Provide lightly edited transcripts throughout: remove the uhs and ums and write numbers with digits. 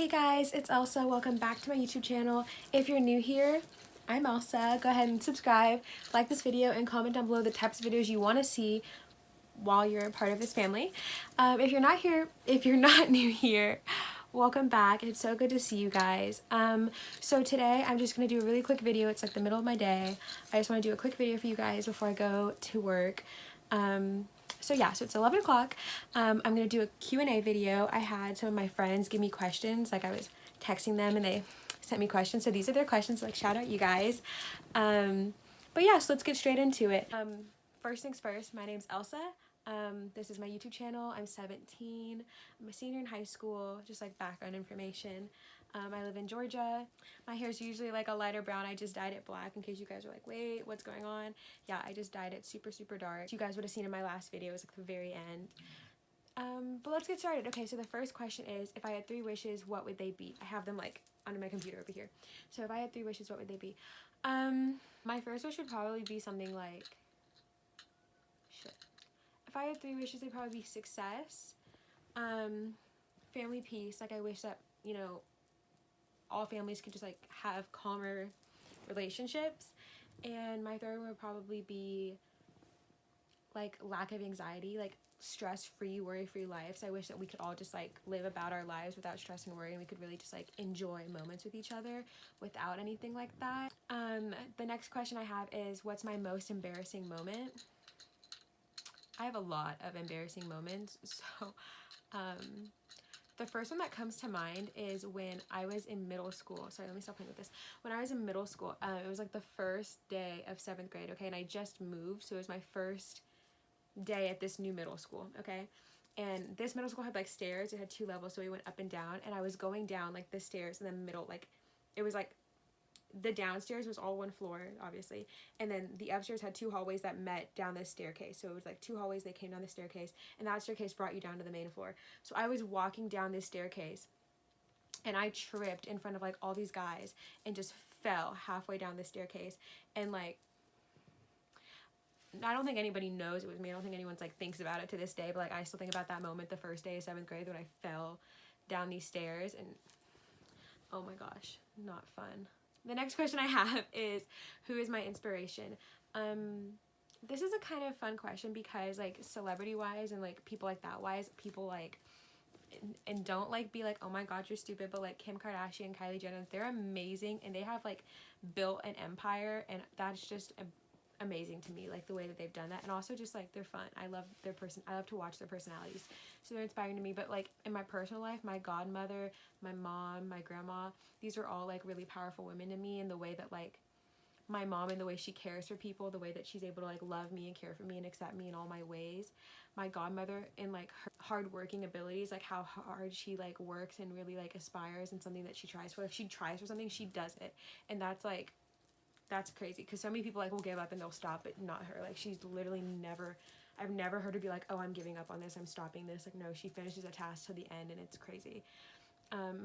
Hey guys, it's Elsa. Welcome back to my YouTube channel. If you're new here, I'm Elsa. Go ahead and subscribe, like this video, and comment down below the types of videos you want to see while you're a part of this family. If you're not new here, welcome back. It's so good to see you guys. So today I'm just going to do a really quick video. It's like the middle of my day. I just want to do a quick video for you guys before I go to work. So it's 11 o'clock. I'm going to do a Q&A video. I had some of my friends give me questions. Like I was texting them and they sent me questions. So these are their questions. Like shout out you guys. But yeah, so let's get straight into it. First things first, my name's Elsa. This is my YouTube channel. I'm 17. I'm a senior in high school, just like background information. I live in Georgia. My hair's usually like a lighter brown. I just dyed it black in case you guys are like, wait, what's going on? Yeah, I just dyed it super, super dark. You guys would have seen in my last video, it was like the very end. But let's get started. Okay, so the first question is, if I had 3 wishes, what would they be? I have them like under my computer over here. So if I had 3 wishes, what would they be? My first wish would probably be something like, if I had 3 wishes, they'd probably be success, family peace. Like I wish that, you know, all families could just like have calmer relationships. And my third one would probably be like lack of anxiety, like stress-free, worry-free lives. I wish that we could all just like live about our lives without stress and worry, and we could really just like enjoy moments with each other without anything like that. The next question I have is, what's my most embarrassing moment? I have a lot of embarrassing moments. So the first one that comes to mind is when I was in middle school. Sorry, let me stop playing with this. When I was in middle school, it was like the first day of 7th grade, okay? And I just moved, so it was my first day at this new middle school, okay? And this middle school had like stairs. It had 2 levels, so we went up and down. And I was going down like the stairs in the middle, like it was like the downstairs was all one floor, obviously, and then the upstairs had 2 hallways that met down this staircase. So it was like 2 hallways, they came down the staircase, and that staircase brought you down to the main floor. So I was walking down this staircase, and I tripped in front of like all these guys and just fell halfway down the staircase. And like, I don't think anybody knows it was me. I don't think anyone's like thinks about it to this day, but like I still think about that moment the first day of 7th grade when I fell down these stairs, and oh my gosh, not fun. The next question I have is, who is my inspiration? This is a kind of fun question because like celebrity wise and like people like that wise, people like, and don't like be like, oh my god, you're stupid, but like Kim Kardashian, Kylie Jenner, they're amazing and they have like built an empire, and that's just amazing to me, like the way that they've done that. And also just like they're fun. I love to watch their personalities, so they're inspiring to me. But like in my personal life, my godmother, my mom, my grandma, these are all like really powerful women to me, and the way that like my mom and the way she cares for people, the way that she's able to like love me and care for me and accept me in all my ways. My godmother, in like her hardworking abilities, like how hard she like works and really like aspires and something that she tries for. If she tries for something, she does it. And that's crazy, because so many people like will give up and they'll stop, but not her. Like she's literally never, I've never heard her be like, oh, I'm giving up on this, I'm stopping this. Like no, she finishes a task to the end, and it's crazy.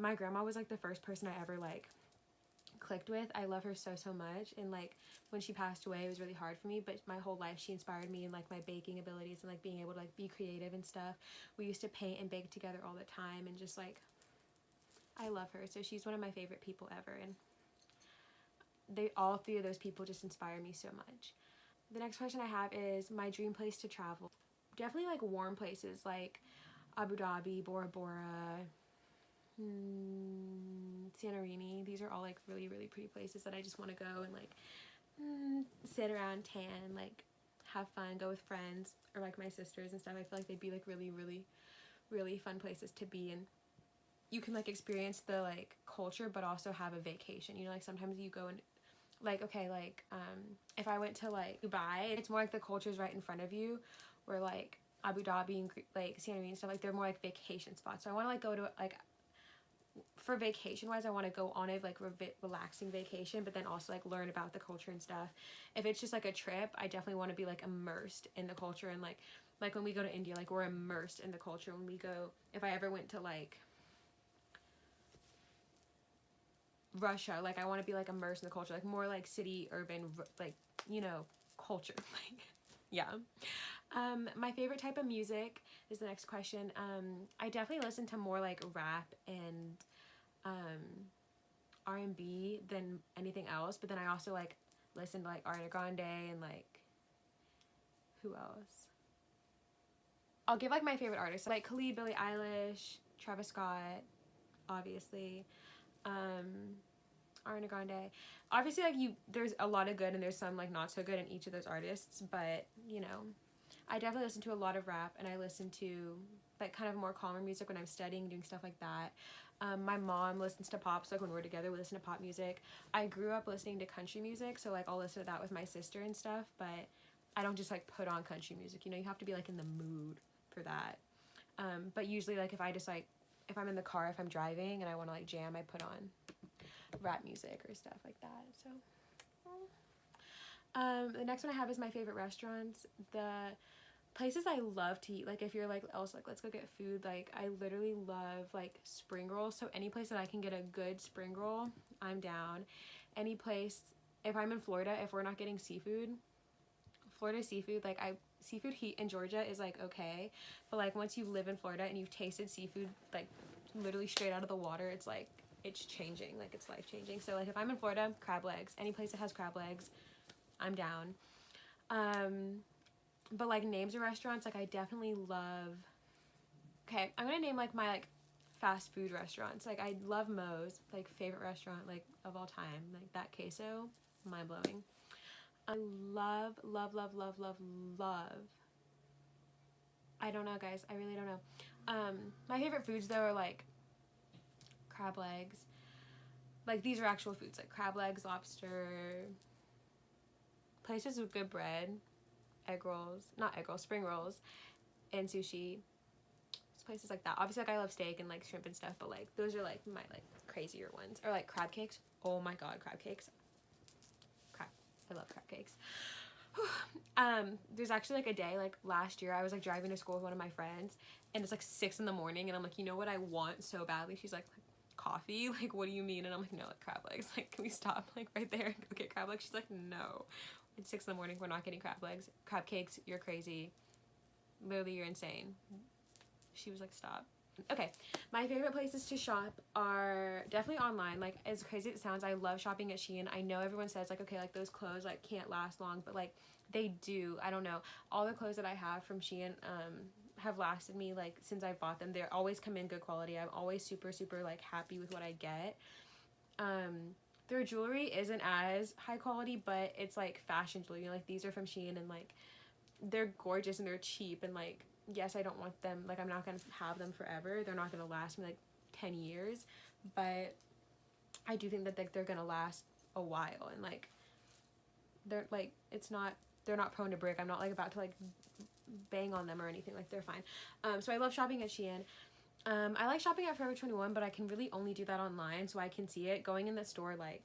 My grandma was like the first person I ever like clicked with. I love her so much, and like when she passed away, it was really hard for me, but my whole life she inspired me in like my baking abilities and like being able to like be creative and stuff. We used to paint and bake together all the time, and just like I love her. So she's one of my favorite people ever, and all 3 of those people just inspire me so much. The next question I have is my dream place to travel. Definitely like warm places like Abu Dhabi, Bora Bora, Santorini. These are all like really, really pretty places that I just want to go and like sit around, tan, like have fun, go with friends or like my sisters and stuff. I feel like they'd be like really, really, really fun places to be, and you can like experience the like culture but also have a vacation. You know, like sometimes you go and like, okay, like if I went to like Dubai, it's more like the culture's right in front of you, where like Abu Dhabi and like Santorini and stuff, like they're more like vacation spots. So I want to like go to like, for vacation wise, I want to go on a like relaxing vacation, but then also like learn about the culture and stuff. If it's just like a trip, I definitely want to be like immersed in the culture, and like when we go to India, like we're immersed in the culture. When we go, if I ever went to like Russia, like I want to be like immersed in the culture, like more like city, urban, like, you know, culture. Like yeah. My favorite type of music is the next question. I definitely listen to more like rap and R&B than anything else, but then I also like listen to like Ariana Grande and like, who else? I'll give like my favorite artists, like Khalid, Billie Eilish, Travis Scott, obviously, Ariana Grande. Obviously, like there's a lot of good and there's some like not so good in each of those artists, but you know, I definitely listen to a lot of rap, and I listen to like kind of more calmer music when I'm studying, doing stuff like that. My mom listens to pop, so like when we're together we listen to pop music. I grew up listening to country music, so like I'll listen to that with my sister and stuff, but I don't just like put on country music, you know, you have to be like in the mood for that. But usually like if I just like, if I'm in the car, if I'm driving and I want to like jam, I put on rap music or stuff like that. So the next one I have is my favorite restaurants. The places I love to eat, like if you're like Elsa, like let's go get food, like I literally love like spring rolls, so any place that I can get a good spring roll, I'm down. Any place, if I'm in Florida, if we're not getting seafood, Florida seafood, like seafood heat in Georgia is like okay, but like once you live in Florida and you've tasted seafood like literally straight out of the water, it's like it's changing, like it's life changing. So like if I'm in Florida, crab legs, any place that has crab legs, I'm down. But like names of restaurants, like I definitely love, okay, I'm gonna name like my like fast food restaurants. Like I love Moe's, like favorite restaurant like of all time, like that queso, mind blowing. I love, love, love, love, love, love, I don't know guys, I really don't know. My favorite foods though are like crab legs, like these are actual foods, like crab legs, lobster, places with good bread, egg rolls, not egg rolls, spring rolls, and sushi. Just places like that. Obviously, like I love steak and like shrimp and stuff, but like those are like my like crazier ones. Or like crab cakes. Oh my god, crab cakes. Crab. I love crab cakes. There's actually like a day like last year I was like driving to school with one of my friends, and it's like 6 in the morning, and I'm like, you know what I want so badly? She's like coffee, like what do you mean? And I'm like, no, like crab legs, like can we stop like right there and go get crab legs? She's like, no, it's 6 in the morning, we're not getting crab legs. Crab cakes, you're crazy, literally you're insane. She was like, stop. Okay, my favorite places to shop are definitely online. Like as crazy as it sounds, I love shopping at Shein. I know everyone says like, okay, like those clothes like can't last long, but like they do. I don't know, all the clothes that I have from Shein have lasted me like since I bought them. They always come in good quality. I'm always super like happy with what I get. Their jewelry isn't as high quality, but it's like fashion jewelry, you know, like these are from Shein, and like they're gorgeous and they're cheap, and like yes, I don't want them, like I'm not gonna have them forever, they're not gonna last me like 10 years, but I do think that like they're gonna last a while, and like they're like, it's not, they're not prone to break. I'm not like about to like bang on them or anything, like they're fine. So I love shopping at Shein. I like shopping at Forever 21, but I can really only do that online, so I can see it. Going in the store, like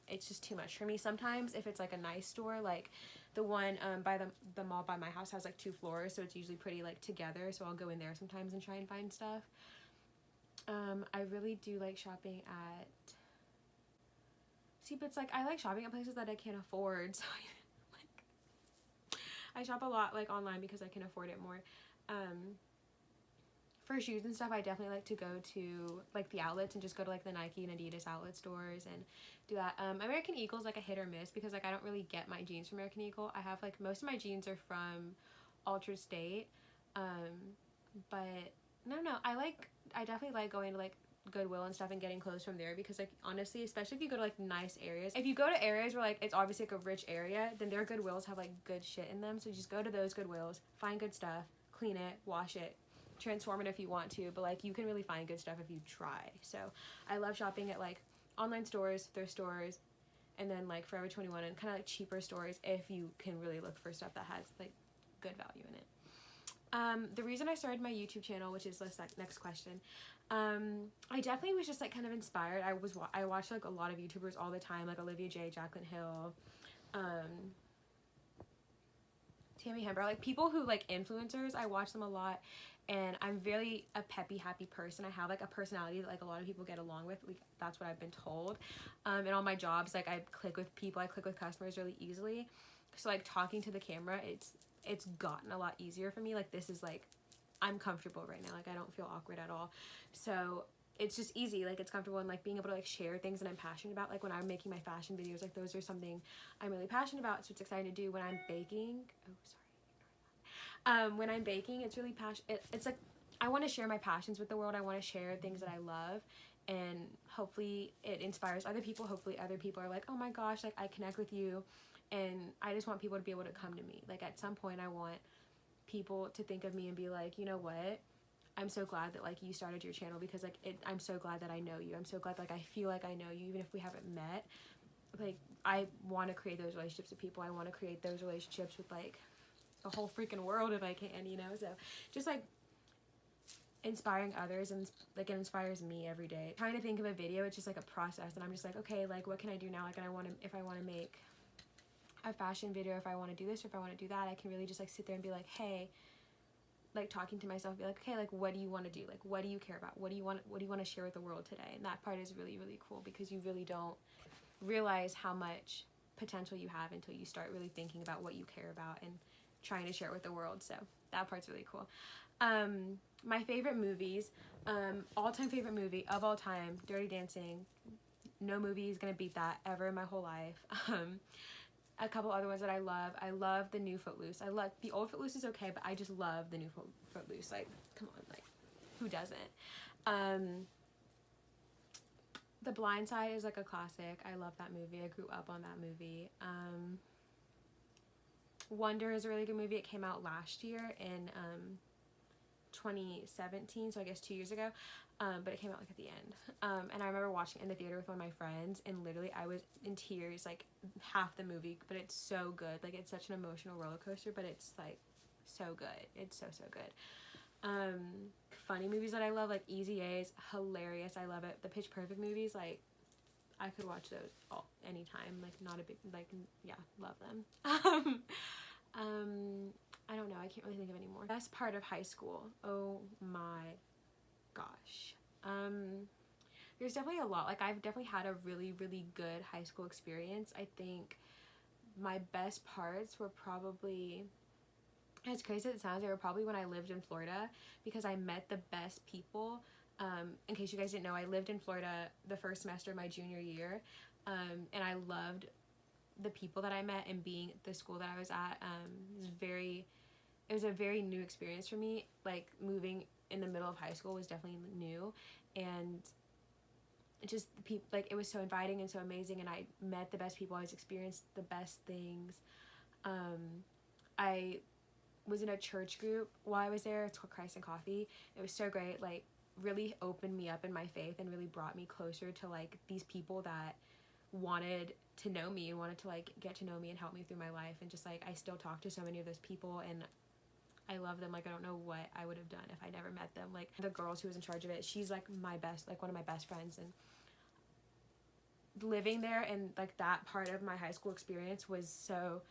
it's just too much for me sometimes. If it's like a nice store, like the one by the mall by my house has like 2 floors, so it's usually pretty like together, so I'll go in there sometimes and try and find stuff. I really do like shopping at, see, but it's like I like shopping at places that I can't afford, so I shop a lot like online because I can afford it more. For shoes and stuff, I definitely like to go to like the outlets and just go to like the Nike and Adidas outlet stores and do that. American Eagle is like a hit or miss because like I don't really get my jeans from American Eagle. I have like most of my jeans are from Altered State, but no, I definitely like going to like Goodwill and stuff and getting clothes from there, because like honestly, especially if you go to like nice areas, if you go to areas where like it's obviously like a rich area, then their Goodwills have like good shit in them. So just go to those Goodwills, find good stuff, clean it, wash it, transform it if you want to, but like you can really find good stuff if you try. So I love shopping at like online stores, thrift stores, and then like Forever 21 and kind of like cheaper stores if you can really look for stuff that has like good value in it. The reason I started my YouTube channel, which is this like next question, I definitely was just like kind of inspired. I watched like a lot of YouTubers all the time, like Olivia J, Jaclyn Hill, Tammy Hember, like people who like influencers. I watch them a lot, and I'm really a peppy, happy person. I have like a personality that like a lot of people get along with. Like that's what I've been told. And all my jobs, like I click with people, I click with customers really easily. So like talking to the camera, it's gotten a lot easier for me. Like this is like, I'm comfortable right now. Like I don't feel awkward at all. So it's just easy, like it's comfortable, and like being able to like share things that I'm passionate about. Like when I'm making my fashion videos, like those are something I'm really passionate about, so it's exciting to do. When I'm baking, when I'm baking, it's really it's like I want to share my passions with the world. I want to share things that I love, and hopefully it inspires other people. Hopefully other people are like, oh my gosh, like I connect with you, and I just want people to be able to come to me. Like at some point I want people to think of me and be like, you know what, I'm so glad that like you started your channel, because like I'm so glad that I know you. I'm so glad like I feel like I know you even if we haven't met. Like I want to create those relationships with people. I want to create those relationships with like the whole freaking world if I can, you know. So just like inspiring others, and like it inspires me every day. Trying to think of a video, it's just like a process, and I'm just like, okay, like what can I do now? Like, and if I want to make a fashion video, if I want to do this or if I want to do that, I can really just like sit there and be like, hey, like talking to myself, be like, okay, like what do you want to do? Like what do you care about? What do you want to share with the world today? And that part is really, really cool, because you really don't realize how much potential you have until you start really thinking about what you care about and trying to share it with the world. So that part's really cool. My favorite movies, all-time favorite movie of all time, Dirty Dancing. No movie is gonna beat that ever in my whole life. A couple other ones that I love the new Footloose. I love the old Footloose is okay, but I just love the new Footloose. Like, come on, like who doesn't? The Blind Side is like a classic. I love that movie. I grew up on that movie. Wonder is a really good movie. It came out last year in 2017, so I guess 2 years ago, but it came out like at the end, and I remember watching it in the theater with one of my friends, and literally I was in tears like half the movie, but it's so good. Like it's such an emotional roller coaster, but it's like so good. It's so good. Funny movies that I love, like Easy A is hilarious. I love it. The Pitch Perfect movies, like I could watch those anytime. Like not a big, like, yeah, love them. I don't know, I can't really think of any more. Best part of high school, oh my gosh. There's definitely a lot. Like I've definitely had a really, really good high school experience. I think my best parts were probably, as crazy as it sounds, they were probably when I lived in Florida, because I met the best people. In case you guys didn't know, I lived in Florida the first semester of my junior year, and I loved the people that I met, and being at the school that I was at. It was a very new experience for me. Like moving in the middle of high school was definitely new, and it just like it was so inviting and so amazing, and I met the best people. I experienced the best things. I was in a church group while I was there. It's called Christ and Coffee. It was so great. Like really opened me up in my faith and really brought me closer to like these people that wanted to know me and wanted to like get to know me and help me through my life. And just like I still talk to so many of those people, and I love them. Like I don't know what I would have done if I never met them. Like the girl who was in charge of it, she's like my best, like one of my best friends, and living there and like that part of my high school experience was so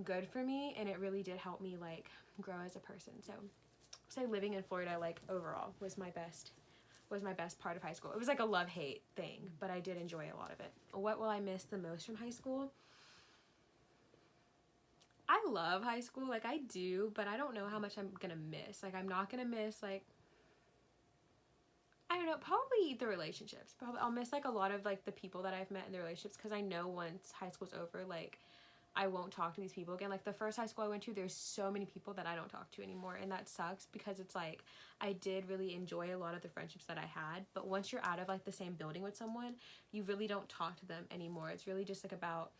good for me, and it really did help me like grow as a person. So say living in Florida like overall was my best part of high school. It was like a love-hate thing, but I did enjoy a lot of it. What will I miss the most from high school? I love high school, like I do, but I don't know how much I'm gonna miss. Like I'm not gonna miss like, I don't know, probably the relationships. Probably I'll miss like a lot of like the people that I've met in the relationships, because I know once high school's over, like I won't talk to these people again. Like the first high school I went to, there's so many people that I don't talk to anymore, and that sucks, because it's like I did really enjoy a lot of the friendships that I had, but once you're out of like the same building with someone, you really don't talk to them anymore. It's really just like about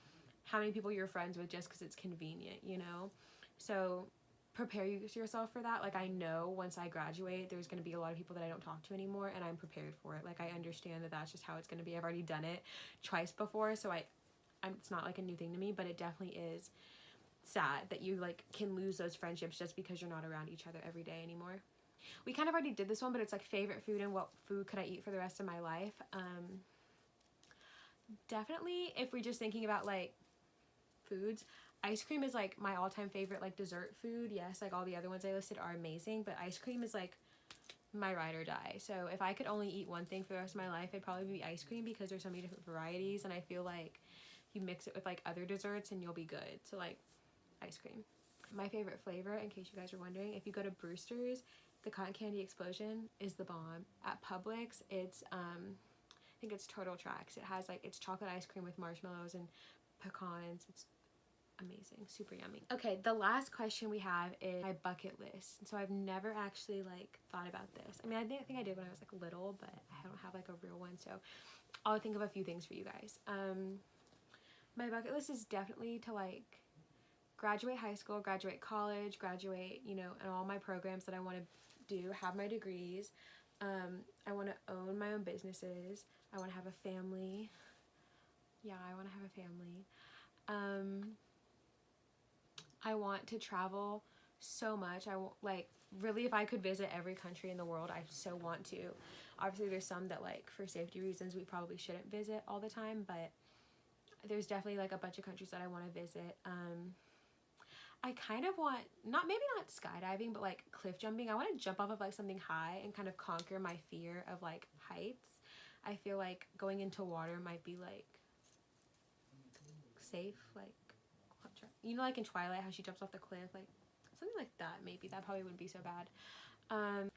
how many people you're friends with just because it's convenient, you know? So prepare yourself for that. Like I know once I graduate, there's going to be a lot of people that I don't talk to anymore, and I'm prepared for it. Like I understand that that's just how it's going to be. I've already done it twice before, so it's not like a new thing to me, but it definitely is sad that you like can lose those friendships just because you're not around each other every day anymore. We kind of already did this one, but it's like favorite food and what food could I eat for the rest of my life. Definitely if we're just thinking about like foods, ice cream is like my all-time favorite like dessert food. Yes, like all the other ones I listed are amazing, but ice cream is like my ride or die. So if I could only eat one thing for the rest of my life, it'd probably be ice cream, because there's so many different varieties, and I feel like you mix it with like other desserts and you'll be good. So like ice cream. My favorite flavor, in case you guys are wondering, if you go to Brewster's the cotton candy explosion is the bomb. At Publix, it's I think it's Turtle Tracks. It has like, it's chocolate ice cream with marshmallows and pecans. It's amazing, super yummy. Okay, the last question we have is my bucket list. So I've never actually like thought about this. I mean, I think I did when I was like little, but I don't have like a real one, so I'll think of a few things for you guys. My bucket list is definitely to like graduate high school, graduate college, graduate, you know, and all my programs that I want to do, have my degrees. I want to own my own businesses. I want to have a family. Yeah, I want to have a family. I want to travel so much. I want, like, really, if I could visit every country in the world, I so want to. Obviously, there's some that, like, for safety reasons, we probably shouldn't visit all the time, but there's definitely, like, a bunch of countries that I want to visit. I kind of want, maybe not skydiving, but, like, cliff jumping. I want to jump off of, like, something high and kind of conquer my fear of, like, heights. I feel like going into water might be, like, safe, like, you know, like in Twilight, how she jumps off the cliff, like something like that. Maybe that probably wouldn't be so bad. Kind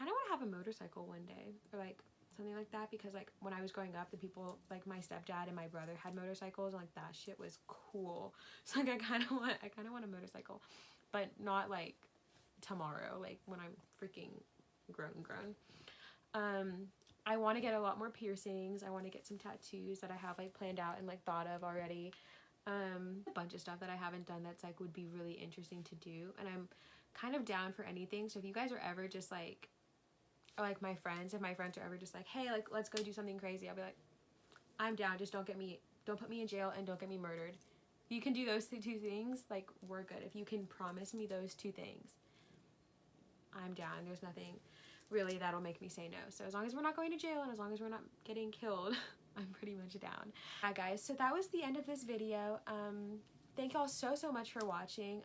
of want to have a motorcycle one day, or like something like that, because like when I was growing up, the people like my stepdad and my brother had motorcycles, and like that shit was cool. So like I kind of want a motorcycle, but not like tomorrow, like when I'm freaking grown. I want to get a lot more piercings. I want to get some tattoos that I have like planned out and like thought of already. A bunch of stuff that I haven't done that's like would be really interesting to do, and I'm kind of down for anything. So if you guys are ever just like, or like my friends, if my friends are ever just like, hey, like let's go do something crazy, I'll be like, I'm down, just don't put me in jail and don't get me murdered. If you can do those two things, like we're good. If you can promise me those two things, I'm down. There's nothing really that'll make me say no. So as long as we're not going to jail and as long as we're not getting killed, I'm pretty much down. Yeah, guys, so that was the end of this video. Thank y'all so much for watching.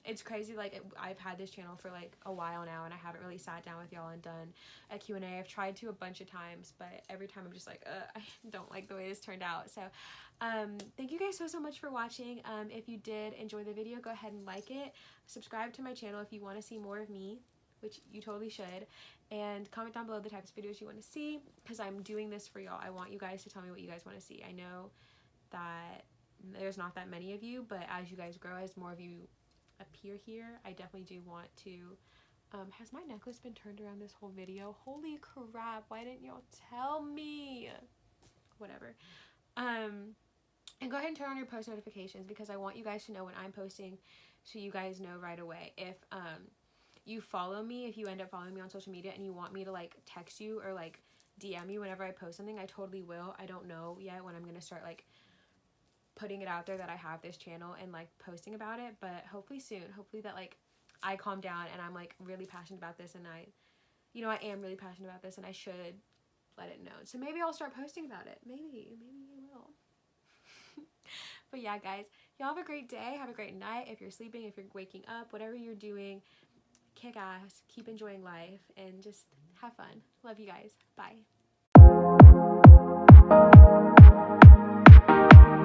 It's crazy, like I've had this channel for like a while now, and I haven't really sat down with y'all and done a Q&A. I've tried to a bunch of times, but every time I'm just like, I don't like the way this turned out. So thank you guys so much for watching. If you did enjoy the video, go ahead and like it. Subscribe to my channel if you want to see more of me, which you totally should, and comment down below the types of videos you want to see, because I'm doing this for y'all. I want you guys to tell me what you guys want to see. I know that there's not that many of you, but as you guys grow, as more of you appear here, I definitely do want to. Has my necklace been turned around this whole video? Holy crap, why didn't y'all tell me? Whatever. And go ahead and turn on your post notifications, because I want you guys to know when I'm posting, so you guys know right away. If you follow me, if you end up following me on social media and you want me to like text you or like DM you whenever I post something, I totally will. I don't know yet when I'm gonna start like putting it out there that I have this channel and like posting about it, but hopefully soon. Hopefully that like I calm down and I'm like really passionate about this, and I am really passionate about this, and I should let it know. So maybe I'll start posting about it. Maybe I will. But yeah, guys, y'all have a great day, have a great night. If you're sleeping, if you're waking up, whatever you're doing, kick ass, keep enjoying life, and just have fun. Love you guys. Bye.